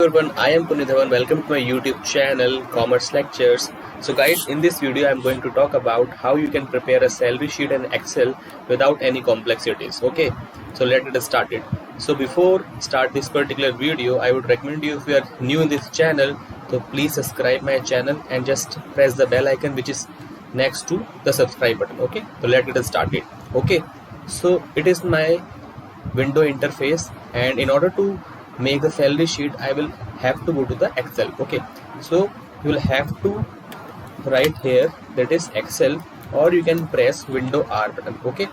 everyone, I am Puneet Dhawan. Welcome to my YouTube channel Commerce Lectures. So guys, in this video I am going to talk about how you can prepare a salary sheet in Excel without any complexities. Okay, so let's get started. So before start this particular video, I would recommend you, if you are new in this channel, so please subscribe my channel and just press the bell icon which is next to the subscribe button. Okay, so let's get started. Okay, so it is my window interface, and in order to make the salary sheet I will have to go to the Excel. Okay, so you will have to write here, that is Excel, or you can press window R button. Okay,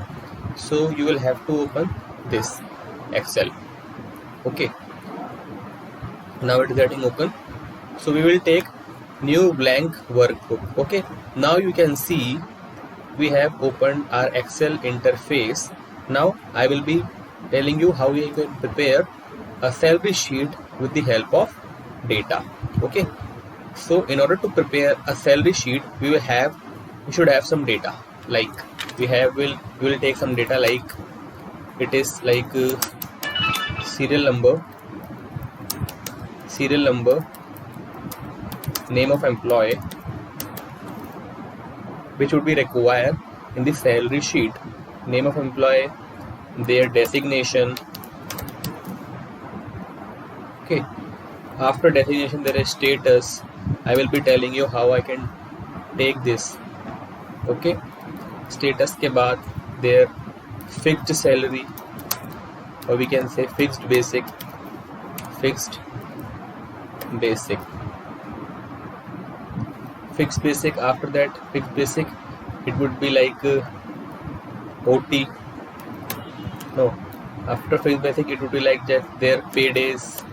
so you will have to open this Excel. Okay, now it is getting open. So we will take new blank workbook. Okay, now you can see we have opened our Excel interface. Now I will be telling you how you can prepare a salary sheet with the help of data. Okay, so in order to prepare a salary sheet, we should have some data. Like we will take some data, like it is like serial number, name of employee, which would be required in the salary sheet. Name of employee, their designation. Okay, after designation there is status. I will be telling you how I can take this. Okay, status के बाद their fixed salary, or we can say fixed basic. Fixed basic, after that fixed basic, it would be like OT. No, after fixed basic it would be like just their pay days,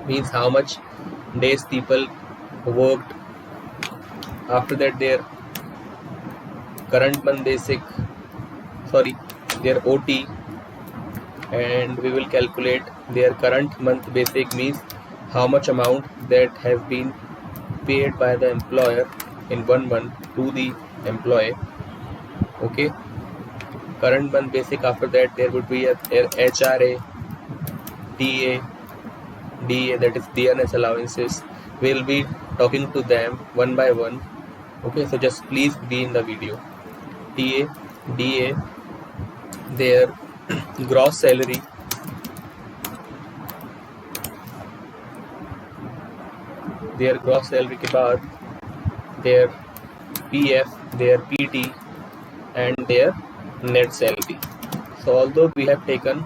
means how much days people worked. After that their current month basic, their OT, and we will calculate their current month basic, means how much amount that has been paid by the employer in 1 month to the employee. Okay, current month basic. After that there would be a HRA, TA, DA, that is DNS allowances. We will be talking to them one by one. Okay, so just please be in the video. TA, DA, their gross salary, के बाद their PF, their PT, and their net salary. So although we have taken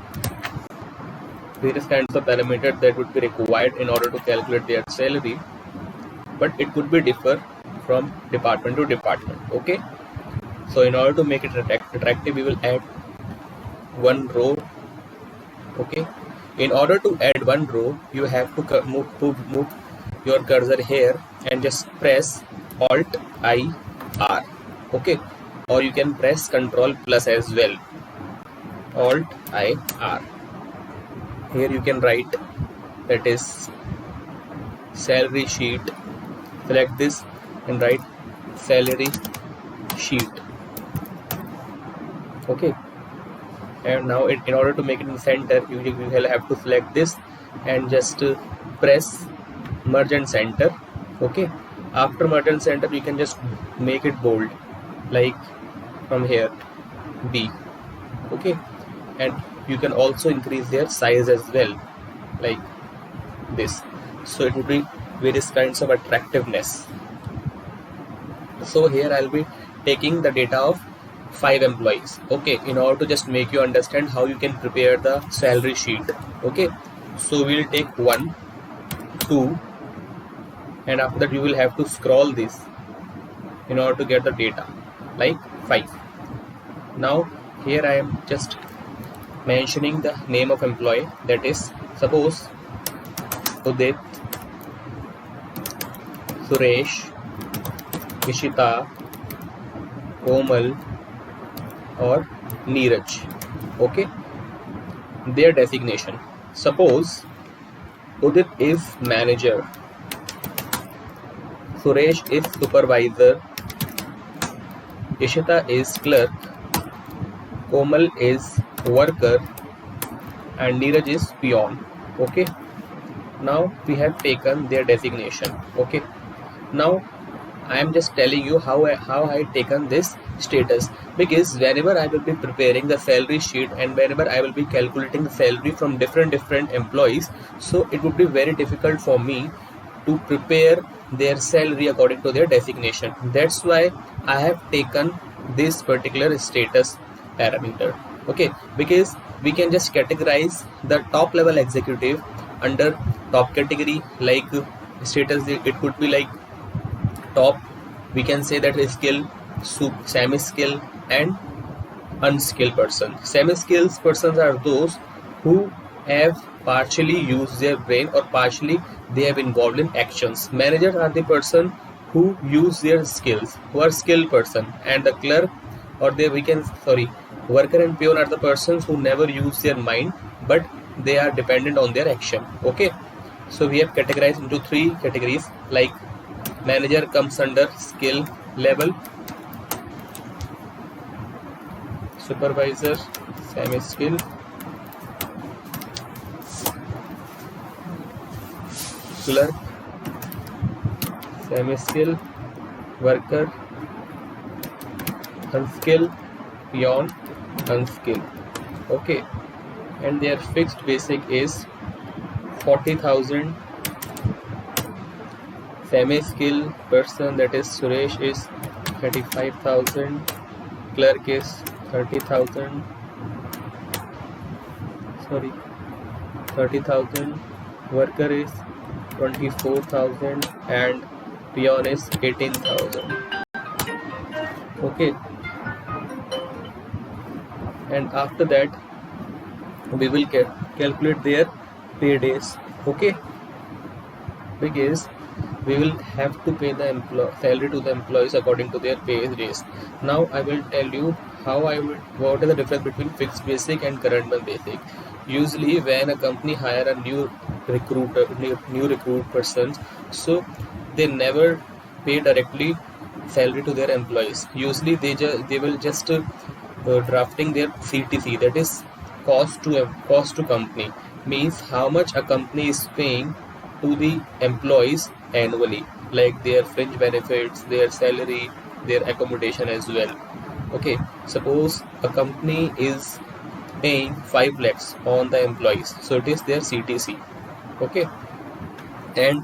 various kinds of parameters that would be required in order to calculate their salary, but it could be differ from department to department. Okay, so in order to make it attractive, we will add one row. Okay, in order to add one row, you have to move your cursor here and just press Alt I R. Okay, or you can press Ctrl plus as well. Alt I R. Here you can write, that is salary sheet. Select this and write salary sheet. Okay, and now in order to make it in the center, you will have to select this and just press merge and center. Okay, after merge and center you can just make it bold, like from here B. Okay, and you can also increase their size as well, like this, so it would be various kinds of attractiveness. So here I'll be taking the data of 5 employees. Okay, in order to just make you understand how you can prepare the salary sheet. Okay, so we'll take 1, 2, and after that you will have to scroll this in order to get the data, like 5. Now here I am just mentioning the name of employee, that is suppose Udit, Suresh, Ishita, Komal, or Neeraj. Okay, their designation. Suppose Udit is manager, Suresh is supervisor, Ishita is clerk, Komal is worker, and Neeraj is peon. Okay, Now we have taken their designation. Okay, now I am just telling you how I taken this status, because whenever I will be preparing the salary sheet and whenever I will be calculating the salary from different employees, so it would be very difficult for me to prepare their salary according to their designation. That's why I have taken this particular status parameter. Okay, because we can just categorize the top level executive under top category, like status. It could be like top, we can say that is skill, semi skill and unskilled person. Semi skilled persons are those who have partially used their brain or partially they have involved in actions. Managers are the person who use their skills, who are skilled person, and the clerk or they we can sorry worker and peon are the persons who never use their mind but they are dependent on their action. Okay, so we have categorized into three categories. Like manager comes under skill level, supervisor semi skill, clerk semi skill, worker unskilled, peon unskilled. Okay, and their fixed basic is 40,000. Semi skill person, that is Suresh, is 35,000. Clerk is 30,000. Sorry, 30,000. Worker is 24,000 and peon is 18,000. Okay, and after that we will calculate their pay days. Okay, because we will have to pay the salary to the employees according to their pay days. Now I will tell you what is the difference between fixed basic and current month basic. Usually when a company hire a new recruit persons, so they never pay directly salary to their employees. Usually they will just drafting their CTC, that is cost to company, means how much a company is paying to the employees annually, like their fringe benefits, their salary, their accommodation as well. Okay, suppose a company is paying 5 lakhs on the employees, so it is their CTC. Okay, and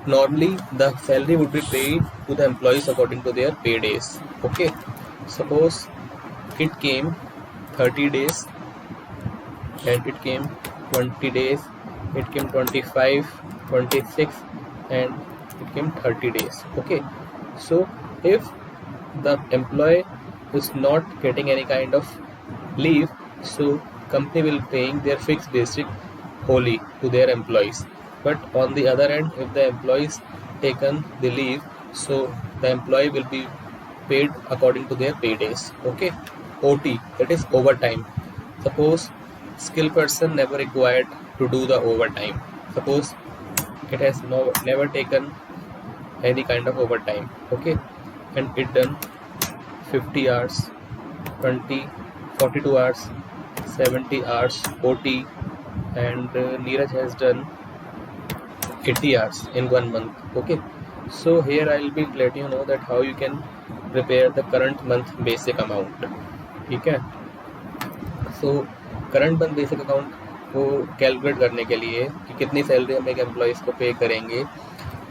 normally the salary would be paid to the employees according to their pay days. Okay, suppose it came 30 days and it came 20 days, it came 25, 26 and it came 30 days. Okay, so if the employee is not getting any kind of leave, so company will paying their fixed basic wholly to their employees. But on the other end, if the employees taken the leave, so the employee will be paid according to their pay days. Okay, OT, that is overtime. Suppose skilled person never required to do the overtime. Suppose it has never taken any kind of overtime. Okay, and it done 50 hours, 20, 42 hours, 70 hours OT, and Neeraj has done 80 hours in 1 month. Okay, so here I will be letting you know that how you can prepare the current month basic amount. ठीक है, so current month basic account को calculate करने के लिए कि कितनी salary हम एक एम्प्लॉयज़ को पे करेंगे,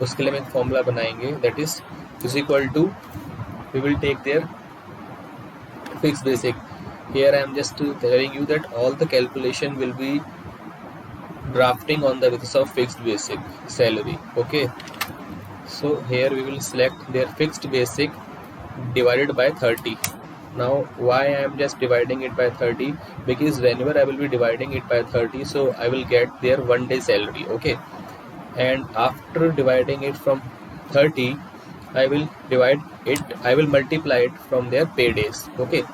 उसके लिए हम एक फॉर्मूला बनाएंगे, that is equal to we will take their fix basic. Here I am just telling you that all the calculation will be drafting on the basis of fixed basic salary. Okay, so here we will select their fixed basic divided by 30. Now why I am just dividing it by 30? Because whenever I will be dividing it by 30, so I will get their 1 day salary. Okay, and after dividing it from 30, I will multiply it from their pay days. Okay,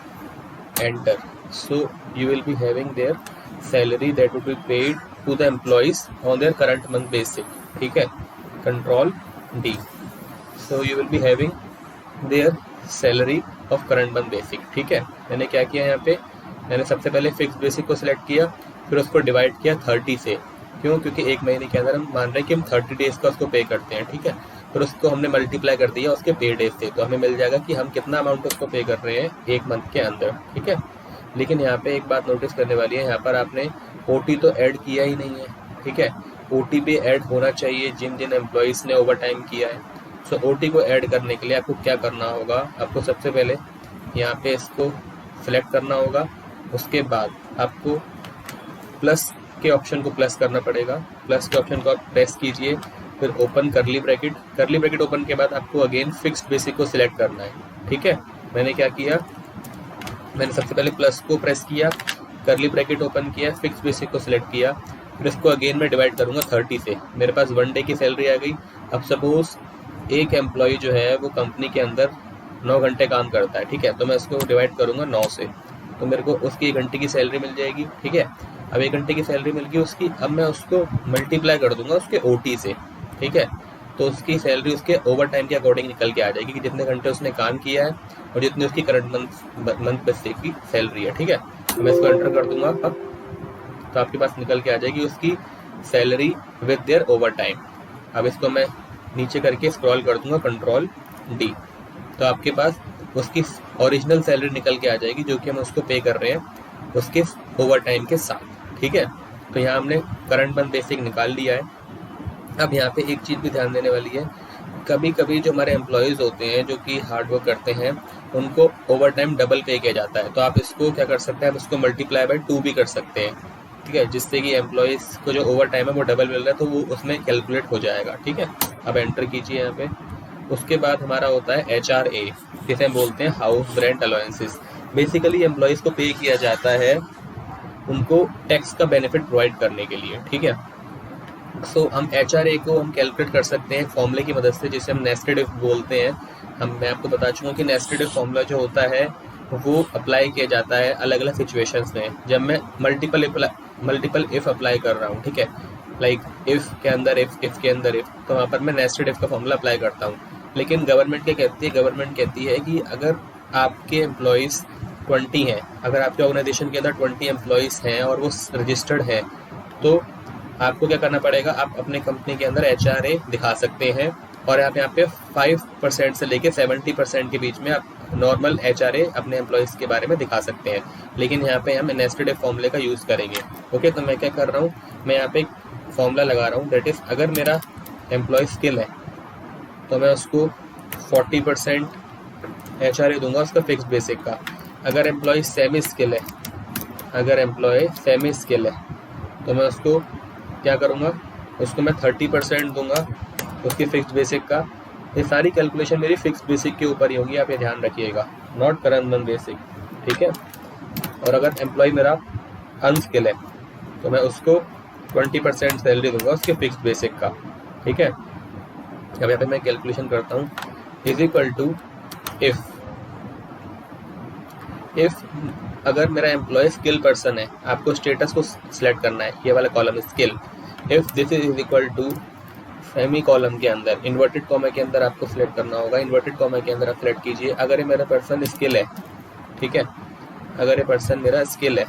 enter. So you will be having their salary that would be paid to the employees on their current month basic. ठीक है, Control D. So you will be having their salary of current month basic. ठीक है, मैंने क्या किया यहाँ पे, मैंने सबसे पहले फिक्स बेसिक को सिलेक्ट किया, फिर उसको डिवाइड किया 30 से, क्यों? क्योंकि 1 महीने के अंदर हम मान रहे हैं कि हम 30 डेज का उसको पे करते हैं, ठीक है। फिर उसको हमने मल्टीप्लाई कर दिया उसके पे डेज से, तो हमें मिल जाएगा कि हम कितना अमाउंट उसको पे कर रहे हैं 1 मंथ के अंदर, ठीक है। लेकिन यहाँ पे एक बात नोटिस करने वाली है, यहाँ पर आपने ओटी तो ऐड किया ही नहीं है, ठीक है। ओटी भी ऐड होना चाहिए जिन जिन एम्प्लॉयज़ ने ओवर टाइम किया है। सो ओटी को ऐड करने के लिए आपको क्या करना होगा, आपको सबसे पहले यहाँ पे इसको सिलेक्ट करना होगा। उसके बाद आपको प्लस के ऑप्शन को प्लस करना पड़ेगा। प्लस के ऑप्शन को आप प्रेस कीजिए, फिर ओपन करली ब्रैकेट ओपन के बाद आपको अगेन फिक्स्ड बेसिक को सिलेक्ट करना है, ठीक है। मैंने क्या किया, मैंने सबसे पहले प्लस को प्रेस किया, करली ब्रैकेट ओपन किया, फिक्स बेसिक को सिलेक्ट किया, फिर इसको अगेन मैं डिवाइड करूंगा 30 से। मेरे पास 1 डे की सैलरी आ गई। अब सपोज एक एम्प्लॉय जो है वो कंपनी के अंदर 9 घंटे काम करता है, ठीक है। तो मैं इसको डिवाइड करूंगा 9 से, तो मेरे को उसकी 1 घंटे की सैलरी मिल जाएगी, ठीक है। अब 1 घंटे की सैलरी मिल गई उसकी, अब मैं उसको मल्टीप्लाई कर दूंगा उसके ओटी से, ठीक है। तो उसकी सैलरी उसके ओवर टाइम के अकॉर्डिंग निकल के आ जाएगी कि जितने घंटे उसने काम किया है और जितनी उसकी करंट मंथ बेसिक की सैलरी है, ठीक है। तो मैं इसको एंटर कर दूंगा अब, तो आपके पास निकल के आ जाएगी उसकी salary with their over time. अब इसको मैं नीचे करके स्क्रॉल कर दूंगा कंट्रोल डी, तो आपके पास उसकी ओरिजिनल सैलरी निकल के आ जाएगी जो कि हम उसको पे कर रहे हैं उसके ओवर टाइम के साथ, ठीक है। तो यहाँ हमने करंट मंथ बेसिक निकाल लिया है। अब यहाँ पे एक चीज़ भी ध्यान देने वाली है, कभी कभी जो हमारे एम्प्लॉयज़ होते हैं जो कि हार्ड वर्क करते हैं उनको ओवर टाइम डबल पे किया जाता है। तो आप इसको क्या कर सकते हैं, आप इसको मल्टीप्लाई बाय 2 भी कर सकते हैं, ठीक है, जिससे कि एम्प्लॉयज़ को जो ओवर टाइम है वो डबल मिल रहा है तो वो उसमें कैलकुलेट हो जाएगा, ठीक है। अब एंटर कीजिए यहाँ पे। उसके बाद हमारा होता है HRA, जिसे हम बोलते हैं house rent allowances. Basically employees को पे किया जाता है उनको टैक्स का बेनिफिट प्रोवाइड करने के लिए, ठीक है। सो हम HRA को हम कैलकुलेट कर सकते हैं फॉर्मूले की मदद से, जिसे हम नेस्टेड इफ बोलते हैं। मैं आपको बता चुका हूँ कि नेस्टेड इफ फॉर्मूला जो होता है वो अप्लाई किया जाता है अलग अलग सिचुएशंस में। जब मैं मल्टीपल इफ अप्लाई कर रहा हूँ, ठीक है, लाइक इफ के अंदर इफ के अंदर इफ, तो वहाँ पर मैं नेस्टेड इफ का फॉर्मूला अप्लाई करता हूँ। लेकिन गवर्नमेंट क्या कहती है, गवर्नमेंट कहती है कि अगर आपके एम्प्लॉयज़ 20 हैं, अगर आपके ऑर्गेनाइजेशन के अंदर 20 एम्प्लॉयज़ हैं और वो रजिस्टर्ड है, तो आपको क्या करना पड़ेगा, आप अपने कंपनी के अंदर HRA दिखा सकते हैं और आप यहाँ पे 5% से लेके 70% के बीच में आप नॉर्मल HRA अपने एम्प्लॉयज़ के बारे में दिखा सकते हैं। लेकिन यहाँ पे हम नेस्टेड इफ फॉर्मूले का यूज़ करेंगे, ओके। तो मैं क्या कर रहा हूँ, मैं यहाँ पे एक फॉर्मूला लगा रहा हूँ, दैट इज़ अगर मेरा एम्प्लॉय स्किल है तो मैं उसको 40% HRA दूंगा उसका फिक्स बेसिक का। अगर एम्प्लॉय सेमी स्किल है तो मैं उसको क्या करूँगा, उसको मैं 30% दूंगा उसकी फिक्स बेसिक का। ये सारी कैलकुलेशन मेरी फिक्स बेसिक के ऊपर ही होगी, आप ये ध्यान रखिएगा, नॉट करंट मंथ बेसिक, ठीक है। और अगर एम्प्लॉय मेरा अनस्किल है तो मैं उसको 20% सैलरी दूंगा उसके फिक्स बेसिक का, ठीक है। अब यहाँ पे मैं कैलकुलेशन करता हूँ, इज इक्वल टू इफ अगर मेरा एम्प्लॉय स्किल पर्सन है, आपको स्टेटस को सिलेक्ट करना है, ये वाला column skill. If this is equal to semi column के अंदर इन्वर्टेड कॉमा के अंदर आपको सिलेक्ट करना होगा, इन्वर्टेड कॉमा के अंदर आप सिलेक्ट कीजिए अगर ये मेरा पर्सन स्किल है, ठीक है। अगर ये पर्सन मेरा स्किल है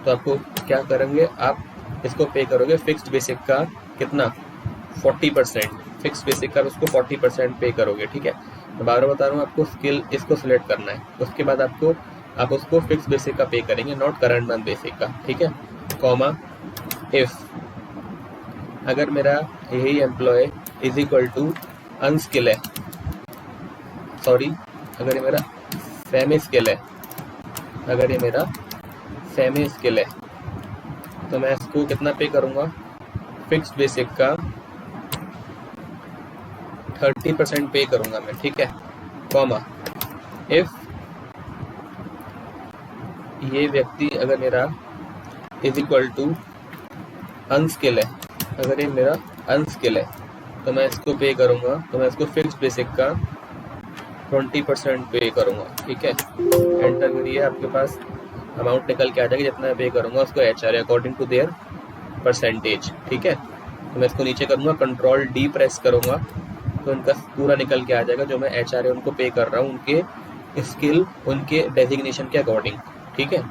तो आपको क्या करेंगे, आप इसको पे करोगे फिक्स्ड बेसिक का कितना, 40%। फिक्स बेसिक का उसको 40% पे करोगे, ठीक है। मैं बार बता रहा हूँ आपको स्किल इसको सिलेक्ट करना है, उसके बाद आप उसको फिक्स बेसिक का पे करेंगे, नॉट करंट मंथ बेसिक का, ठीक है। कॉमा इफ अगर मेरा यही employ is equal to unskill है, सॉरी अगर ये मेरा सेमी स्किल है, तो मैं इसको कितना पे करूँगा, फिक्स बेसिक का 30% पे करूँगा मैं, ठीक है। कॉमा इफ ये व्यक्ति अगर मेरा इज इक्वल टू अनस्किल है, अगर ये मेरा अनस्किल है तो मैं इसको पे करूँगा, तो मैं इसको फिक्स बेसिक का 20% पे करूँगा, ठीक है। एंटर करिए, आपके पास अमाउंट निकल के आ जाएगी, जितना मैं पे करूँगा उसको HRA according to their percentage, ठीक है। तो मैं इसको नीचे करूँगा, कंट्रोल D प्रेस करूँगा तो उनका पूरा निकल के आ जाएगा जो मैं HRA उनको पे कर रहा हूँ उनके स्किल, उनके डेजिग्नेशन के अकॉर्डिंग, ठीक है।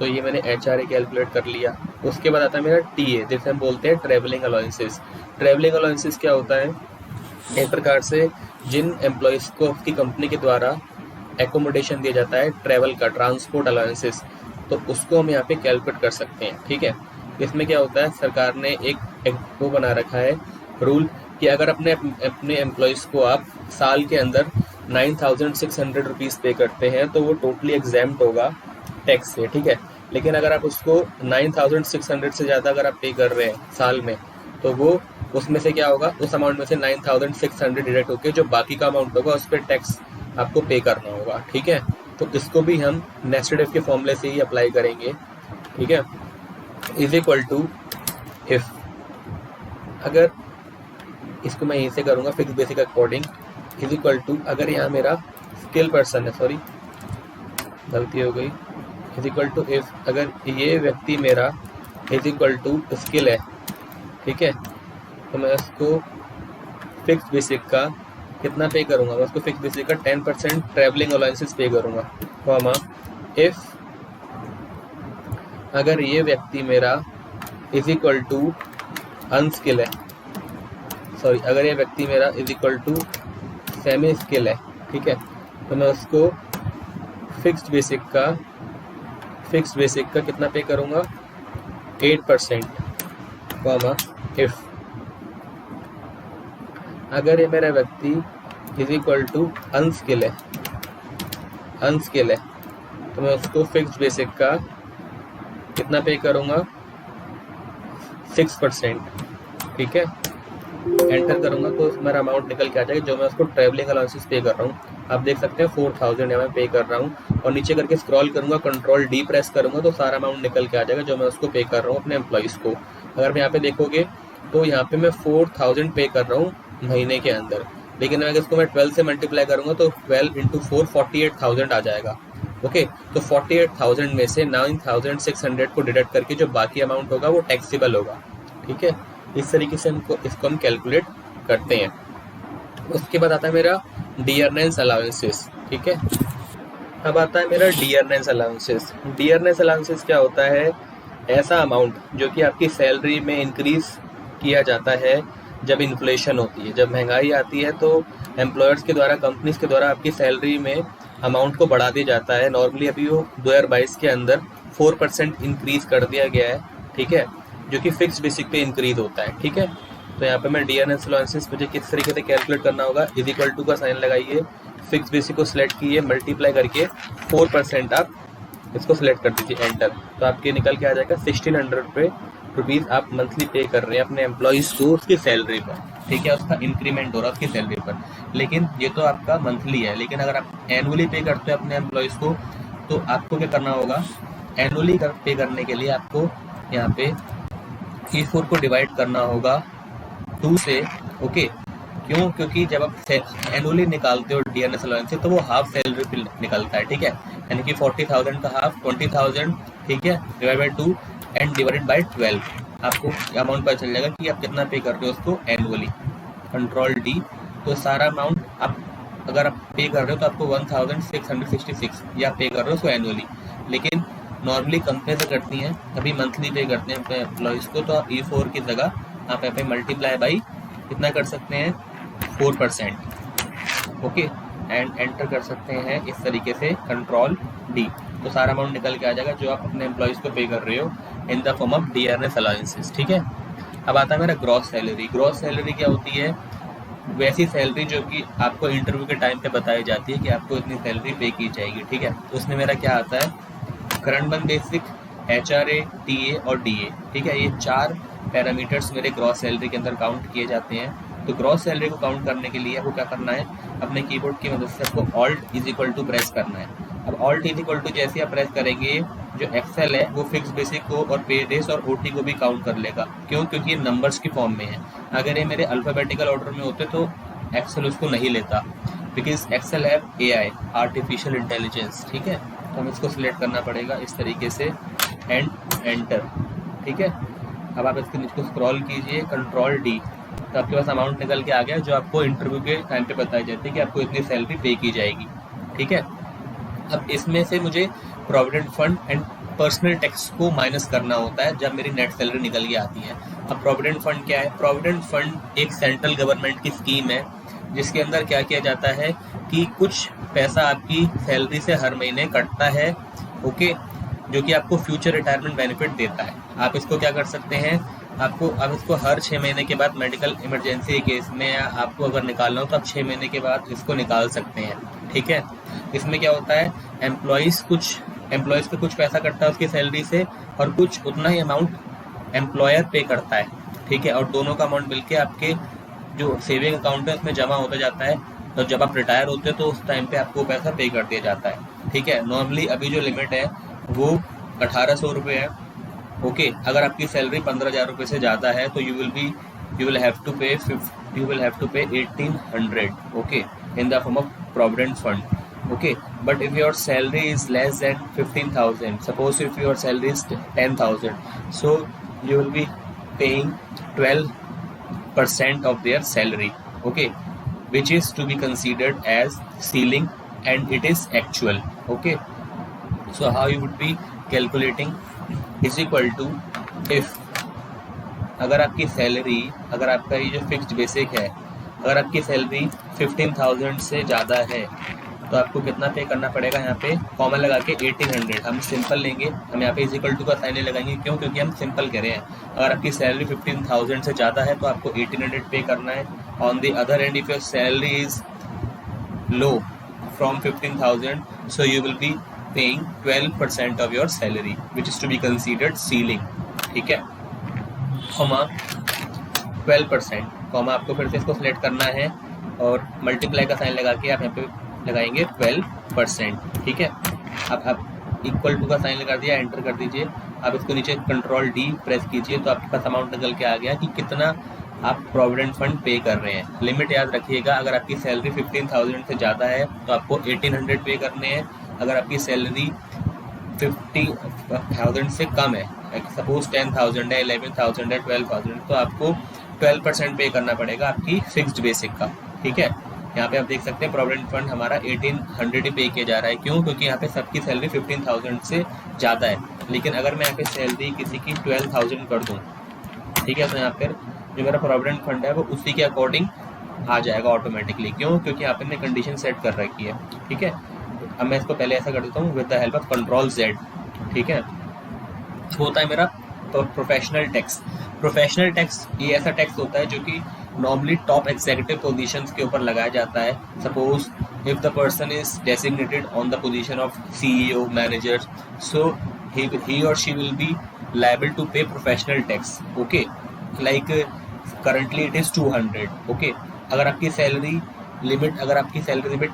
तो ये मैंने HRA कैलकुलेट कर लिया। उसके बाद आता है मेरा TA, जिसे हम बोलते हैं ट्रैवलिंग अलाउंसेस। ट्रैवलिंग अलाउंसेस क्या होता है? एक प्रकार से जिन एम्प्लॉयज़ को उसकी कंपनी के द्वारा एकोमोडेशन दिया जाता है, ट्रैवल का, ट्रांसपोर्ट अलाउंसेस, तो उसको हम यहाँ पे कैलकुलेट कर सकते हैं। ठीक है, इसमें क्या होता है, सरकार ने एक वो बना रखा है रूल कि अगर अपने एम्प्लॉयज़ को आप साल के अंदर 9,600 रुपीज़ पे करते हैं तो वो टोटली एग्जैम्प्ट होगा टैक्स से। ठीक है, लेकिन अगर आप उसको 9,600 से ज़्यादा अगर आप पे कर रहे हैं साल में, तो वो उसमें से क्या होगा, उस अमाउंट में से 9,600 डिडक्ट होकर जो बाकी का अमाउंट होगा उस पर टैक्स आपको पे करना होगा। ठीक है, तो इसको भी हम नेस्टेड इफ के फॉर्मूले से ही अप्लाई करेंगे। ठीक है, इज इक्वल टू इफ, अगर इसको मैं यहीं से करूँगा fix basic according, is equal to, अगर यहाँ मेरा स्किल पर्सन है, सॉरी गलती हो गई, इज इक्वल टू इफ, अगर ये व्यक्ति मेरा इज इक्वल टू स्किल है, ठीक है, तो मैं उसको फिक्स बेसिक का कितना पे करूँगा, मैं उसको फिक्स बेसिक का 10% ट्रैवलिंग अलाउंसेस पे करूँगा, कॉमा इफ, अगर ये व्यक्ति मेरा इज इक्वल टू अनस्किल है, सॉरी, अगर ये व्यक्ति मेरा is equal to semi skill है, ठीक है, तो मैं उसको फिक्स्ड बेसिक का कितना पे करूँगा, 8%, कॉमा इफ, अगर ये मेरा व्यक्ति इज इक्वल टू अनस्किल है, तो मैं उसको फिक्स्ड बेसिक का कितना पे करूँगा, 6%। ठीक है, एंटर करूँगा तो मेरा अमाउंट निकल के आ जाएगा जो मैं उसको ट्रैवलिंग अलाउंसेस पे कर रहा हूँ। आप देख सकते हैं 4,000 यहाँ मैं पे कर रहा हूँ, और नीचे करके स्क्रॉल करूँगा, कंट्रोल D प्रेस करूँगा तो सारा अमाउंट निकल के आ जाएगा जो मैं उसको पे कर रहा हूँ अपने एम्प्लॉयज़ को। अगर मैं यहाँ पे देखोगे तो यहाँ पे मैं 4,000 पे कर रहा हूँ महीने के अंदर, लेकिन अगर इसको मैं 12 से मल्टीप्लाई करूँगा तो 12 इंटू 4 48,000 आ जाएगा। ओके, तो 48,000 में से 9,600 को डिडक्ट करके जो बाकी अमाउंट होगा वो टैक्सेबल होगा। ठीक है, इस तरीके से इसको हम कैलकुलेट करते हैं। उसके बाद आता है मेरा डियरनेस अलाउंसेस। ठीक है, अब आता है मेरा डियरनेस अलाउंसेस। डियरनेस अलाउंसेस क्या होता है? ऐसा अमाउंट जो कि आपकी सैलरी में इंक्रीज किया जाता है जब इन्फ्लेशन होती है, जब महंगाई आती है, तो एम्प्लॉयर्स के द्वारा, कंपनीज के द्वारा आपकी सैलरी में अमाउंट को बढ़ा दिया जाता है। नॉर्मली अभी वो 2022 के अंदर 4% इंक्रीज कर दिया गया है। ठीक है, जो कि फिक्स बेसिक पे इंक्रीज होता है। ठीक है, तो यहाँ पे मैं डियरनेस अलाउंसेस मुझे किस तरीके से कैलकुलेट करना होगा, इज इक्वल टू का साइन लगाइए, फिक्स बेसिक को सिलेक्ट कीजिए, मल्टीप्लाई करके 4% आप इसको सिलेक्ट कर दीजिए, एंटर, तो आपके निकल के आ जाएगा 1,600 रुपीज़ आप मंथली पे कर रहे हैं अपने एम्प्लॉयज़ को उसकी सैलरी पर। ठीक है, उसका इंक्रीमेंट हो रहा है उसकी सैलरी पर, लेकिन ये तो आपका मंथली है। लेकिन अगर आप एनुअली पे करते हो अपने एम्प्लॉयज़ को, तो आपको क्या करना होगा, एनुअली पे करने के लिए आपको यहाँ पे E4 को डिवाइड करना होगा 2 से। ओके, क्यों? क्योंकि जब आप एनुअली निकालते हो डियरनेस अलाउंस से तो वो हाफ सैलरी पे निकलता है। ठीक है, यानी कि 40,000 का हाफ 20,000, ठीक है, divide by 2 and divided by 12, आपको अमाउंट पता चल जाएगा कि आप कितना पे कर रहे हो उसको एनुअली। कंट्रोल D, तो सारा अमाउंट आप अगर आप पे कर रहे हो तो आपको 1,666 या पे कर रहे हो उसको एनुअली। लेकिन नॉर्मली कंपनी से करती हैं, अभी मंथली पे करते हैं अपने एम्प्लॉयज़ को, तो आप E4 की जगह आप यहाँ पे मल्टीप्लाई बाई कितना कर सकते हैं, 4%। ओके, एंड एंटर कर सकते हैं इस तरीके से, कंट्रोल D, तो सारा अमाउंट निकल के आ जाएगा जो आप अपने एम्प्लॉयज़ को पे कर रहे हो in the form of dearness allowances. ठीक है, अब आता है मेरा ग्रॉस सैलरी। ग्रॉस सैलरी क्या होती है? वैसी सैलरी जो कि आपको इंटरव्यू के टाइम पे बताई जाती है कि आपको इतनी सैलरी पे की जाएगी। ठीक है, तो उसमें मेरा क्या आता है, current month basic, HRA, TA और DA। ठीक है, ये 4 पैरामीटर्स मेरे ग्रॉस सैलरी के अंदर काउंट किए जाते हैं। तो ग्रॉस सैलरी को काउंट करने के लिए आपको क्या करना है, अपने कीबोर्ड की मदद से आपको alt is equal to press करना है। अब ऑल्ट इज इक्वल टू जैसे आप प्रेस करेंगे, जो एक्सेल है वो फिक्स बेसिक को और पे डेज और OT को भी काउंट कर लेगा। क्यों? क्योंकि ये नंबर्स की फॉर्म में है। अगर ये मेरे अल्फ़ाबेटिकल ऑर्डर में होते तो एक्सेल उसको नहीं लेता, बिकॉज एक्सेल है AI, आर्टिफिशियल इंटेलिजेंस। ठीक है, तो हमें इसको सिलेक्ट करना पड़ेगा इस तरीके से, एंड एंटर। ठीक है, अब आप इसके नीचे को स्क्रॉल कीजिए, कंट्रोल D, तो आपके पास अमाउंट निकल के आ गया जो आपको इंटरव्यू के टाइम पे बताई जाती है कि आपको इतनी सैलरी पे की जाएगी। ठीक है, अब इसमें से मुझे provident fund and personal tax को माइनस करना होता है जब मेरी नेट सैलरी निकल के आती है। अब प्रोविडेंट फंड क्या है? प्रोविडेंट फंड एक सेंट्रल गवर्नमेंट की स्कीम है जिसके अंदर क्या किया जाता है कि कुछ पैसा आपकी सैलरी से हर महीने कटता है, ओके, जो कि आपको फ्यूचर रिटायरमेंट बेनिफिट देता है। आप इसको क्या कर सकते हैं, आप इसको हर 6 महीने के बाद मेडिकल इमरजेंसी केस में या आपको अगर निकालना हो तो आप 6 महीने के बाद इसको निकाल सकते हैं, ठीक है। इसमें क्या होता है, एम्प्लॉयज़ पे कुछ पैसा कटता है उसकी सैलरी से और कुछ उतना ही अमाउंट एम्प्लॉयर पे करता है, ठीक है, और दोनों का अमाउंट मिलके आपके जो सेविंग अकाउंट है उसमें जमा होता जाता है। तो जब आप रिटायर होते हो तो उस टाइम पे आपको पैसा पे कर दिया जाता है, ठीक है। नॉर्मली अभी जो लिमिट है वो 1800 रुपये है, ओके। अगर आपकी सैलरी 15,000 रुपये से ज़्यादा है तो यू विल हैव टू पे 1800, okay, in the form of provident fund, okay. But if your salary is less than 15,000, suppose if your salary is 10,000, so you will be paying 12% of their salary, okay, which is to be considered as ceiling and it is actual, okay. So how you would be calculating is equal to, if अगर आपकी salary, अगर आपका ये जो fixed basic है, अगर आपकी salary 15,000 से ज़्यादा है तो आपको कितना पे करना पड़ेगा, यहाँ पे कॉमा लगा के 1800, हम सिंपल लेंगे, हम यहाँ पे इज इक्वल टू का साइन लगाएंगे, क्यों? क्योंकि हम सिंपल कह रहे हैं। अगर आपकी सैलरी 15,000 से ज़्यादा है तो आपको 1800 पे करना है। On the other end, if your salary is low from 15,000, so you will be paying 12% of your salary which is to be considered ceiling, ठीक है, कॉमा 12%, कॉमा आपको फिर से इसको सिलेक्ट करना है और मल्टीप्लाई का साइन लगा के आप यहाँ पे लगाएंगे 12%, ठीक है। अब आप इक्वल टू का साइन लगा दिया, एंटर कर दीजिए। अब इसको नीचे कंट्रोल डी प्रेस कीजिए तो आपके पास अमाउंट निकल के आ गया कि कितना आप प्रोविडेंट फंड पे कर रहे हैं। लिमिट याद रखिएगा, अगर आपकी सैलरी 15,000 से ज़्यादा है तो आपको 1800 पे करने हैं। अगर आपकी सैलरी 50,000 से कम है, सपोज 10,000 है, 11,000 है, 12,000, तो आपको 12% पे करना पड़ेगा आपकी फिक्स्ड बेसिक का, ठीक है। यहाँ पे आप देख सकते हैं प्रोविडेंट फंड हमारा 1800 ही पे किया जा रहा है, क्यों? क्योंकि यहाँ पे सबकी सैलरी 15,000 से ज़्यादा है। लेकिन अगर मैं यहाँ पे सैलरी किसी की 12,000 कर दूँ, ठीक है, तो यहाँ पर जो मेरा प्रोविडेंट फंड है वो उसी के अकॉर्डिंग आ जाएगा ऑटोमेटिकली, क्यों? क्योंकि यहाँ पे मैंने कंडीशन सेट कर रखी है, ठीक है। अब मैं इसको पहले ऐसा कर देता हूँ with the help of control Z, ठीक है। होता है मेरा प्रोफेशनल टैक्स। प्रोफेशनल टैक्स ये ऐसा टैक्स होता है जो कि नॉर्मली टॉप एग्जीक्यूटिव पोजीशंस के ऊपर लगाया जाता है। Suppose if the person is designated on the position of CEO, manager, so he or she will be liable to pay professional tax, okay, like currently it is 200, okay. अगर आपकी salary limit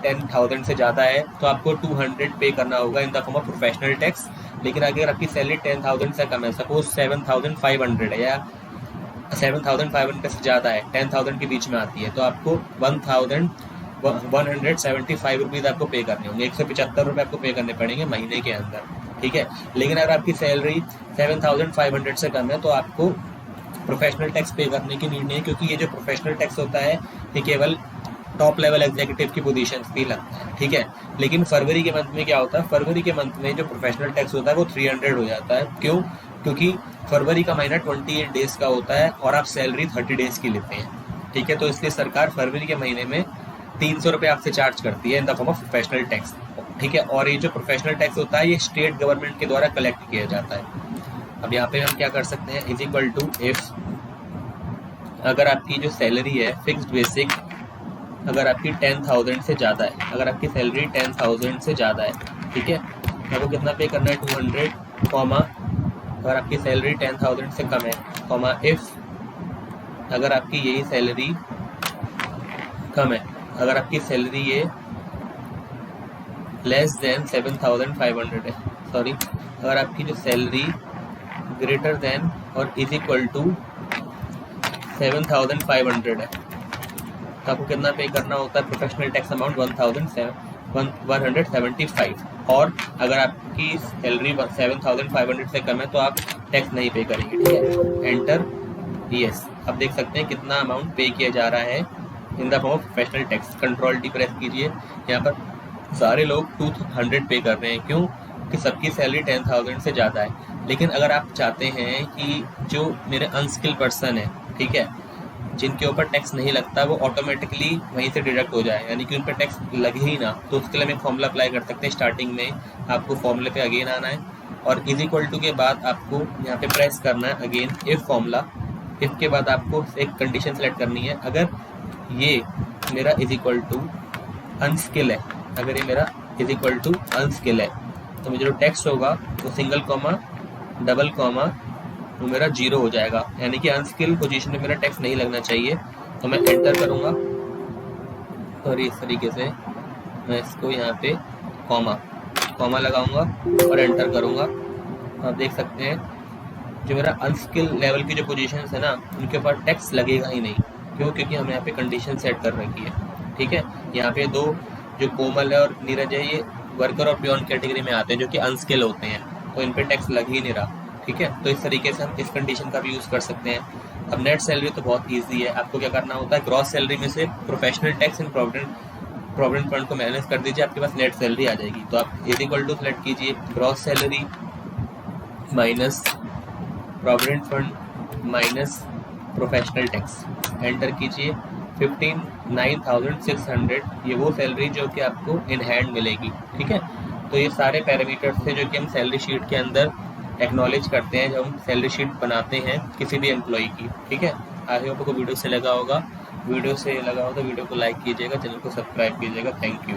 10,000 से ज़्यादा है तो आपको 200 पे करना होगा in the form of professional tax. लेकिन अगर आपकी सैलरी 10,000 से कम है, सपोज 7,500 है या 7,500 से ज़्यादा है, 10,000 के बीच में आती है, तो आपको 1,175 रुपीज़ आपको पे करने होंगे, 175 रुपये आपको पे करने पड़ेंगे महीने के अंदर, ठीक है। लेकिन अगर आपकी सैलरी 7,500 से कम है तो आपको प्रोफेशनल टैक्स पे करने की नीड नहीं है, क्योंकि ये जो प्रोफेशनल टैक्स होता है ये केवल टॉप लेवल एग्जीक्यूटिव की पोजीशन पे लगता है, ठीक है। लेकिन फरवरी के मंथ में क्या होता है, फरवरी के मंथ में जो प्रोफेशनल टैक्स होता है वो 300 हो जाता है, क्यों? क्योंकि फरवरी का महीना 28 डेज का होता है और आप सैलरी 30 डेज की लेते हैं, ठीक है। तो इसलिए सरकार फरवरी के महीने में 300 रुपये आपसे चार्ज करती है in the form of professional tax, ठीक है। और ये जो प्रोफेशनल टैक्स होता है ये स्टेट गवर्नमेंट के द्वारा कलेक्ट किया जाता है। अब यहाँ पे हम क्या कर सकते हैं, इज इक्वल टू इफ अगर आपकी जो सैलरी है फिक्स्ड बेसिक, अगर आपकी 10,000 से ज़्यादा है, अगर आपकी सैलरी 10,000 से ज़्यादा है, ठीक है, आपको कितना पे करना है, 200, कॉमा अगर आपकी सैलरी 10,000 से कम है, कॉमा इफ अगर आपकी यही सैलरी कम है, अगर आपकी सैलरी ये लेस देन 7,500 है, सॉरी, अगर आपकी जो सैलरी ग्रेटर देन और इज इक्वल टू 7,500 है तो आपको कितना पे करना होता है, प्रोफेशनल टैक्स अमाउंट 1,175। और अगर आपकी सैलरी 7,500 से कम है तो आप टैक्स नहीं पे करेंगे, ठीक है। Enter yes. अब देख सकते हैं कितना अमाउंट पे किया जा रहा है in the form of professional tax. Control D press कीजिए, यहाँ पर सारे लोग 200 पे कर रहे हैं, क्यों? कि सबकी सैलरी 10,000 से ज़्यादा है। लेकिन अगर आप चाहते हैं कि जो मेरे अनस्किल पर्सन है, ठीक है, जिनके ऊपर टैक्स नहीं लगता, वो ऑटोमेटिकली वहीं से डिडक्ट हो जाए, यानी कि उन पर टैक्स लगे ही ना, तो उसके लिए हम एक फॉर्मूला अप्लाई कर सकते हैं। स्टार्टिंग में आपको फॉर्मूले पे अगेन आना है और इज इक्वल टू के बाद आपको यहाँ पे प्रेस करना है अगेन इफ फॉर्मूला। इफ के बाद आपको एक कंडीशन सेलेक्ट करनी है, अगर ये मेरा इज इक्वल टू अनस्किल है, अगर ये मेरा इज इक्वल टू अनस्किल है, तो मुझे जो टैक्स होगा वो सिंगल कॉमा डबल कॉमा वो मेरा 0 हो जाएगा, यानी कि अनस्किल पोजीशन में मेरा टैक्स नहीं लगना चाहिए। तो मैं एंटर करूँगा और इस तरीके से मैं इसको यहाँ पे कॉमा लगाऊंगा और एंटर करूँगा। आप देख सकते हैं जो मेरा अनस्किल लेवल की जो पोजीशन है ना, उनके ऊपर टैक्स लगेगा ही नहीं। क्यों? क्योंकि हमने यहाँ पे कंडीशन सेट कर रखी है, ठीक है। यहाँ पे दो जो कोमल है और नीरज है, ये वर्कर और प्योन कैटेगरी में आते हैं जो कि अनस्किल होते हैं, तो इन पे टैक्स लग ही नहीं रहा, ठीक है। तो इस तरीके से हम इस कंडीशन का भी यूज़ कर सकते हैं। अब नेट सैलरी तो बहुत ईजी है, आपको क्या करना होता है, ग्रॉस सैलरी में से professional tax and provident fund को मैनेज कर दीजिए, आपके पास नेट सैलरी आ जाएगी। तो आप इज इक्वल टू सेलेक्ट कीजिए gross salary minus provident fund minus professional tax, enter कीजिए। 59,600 ये वो सैलरी जो कि आपको इन हैंड मिलेगी, ठीक है। तो ये सारे पैरामीटर्स थे जो कि हम सैलरी शीट के अंदर एक्नॉलेज करते हैं जब हम सैलरी शीट बनाते हैं किसी भी एम्प्लॉय की, ठीक है। आई होप आपको वीडियो से लगा होगा, वीडियो से लगा हो तो वीडियो को लाइक कीजिएगा, चैनल को सब्सक्राइब कीजिएगा। Thank you.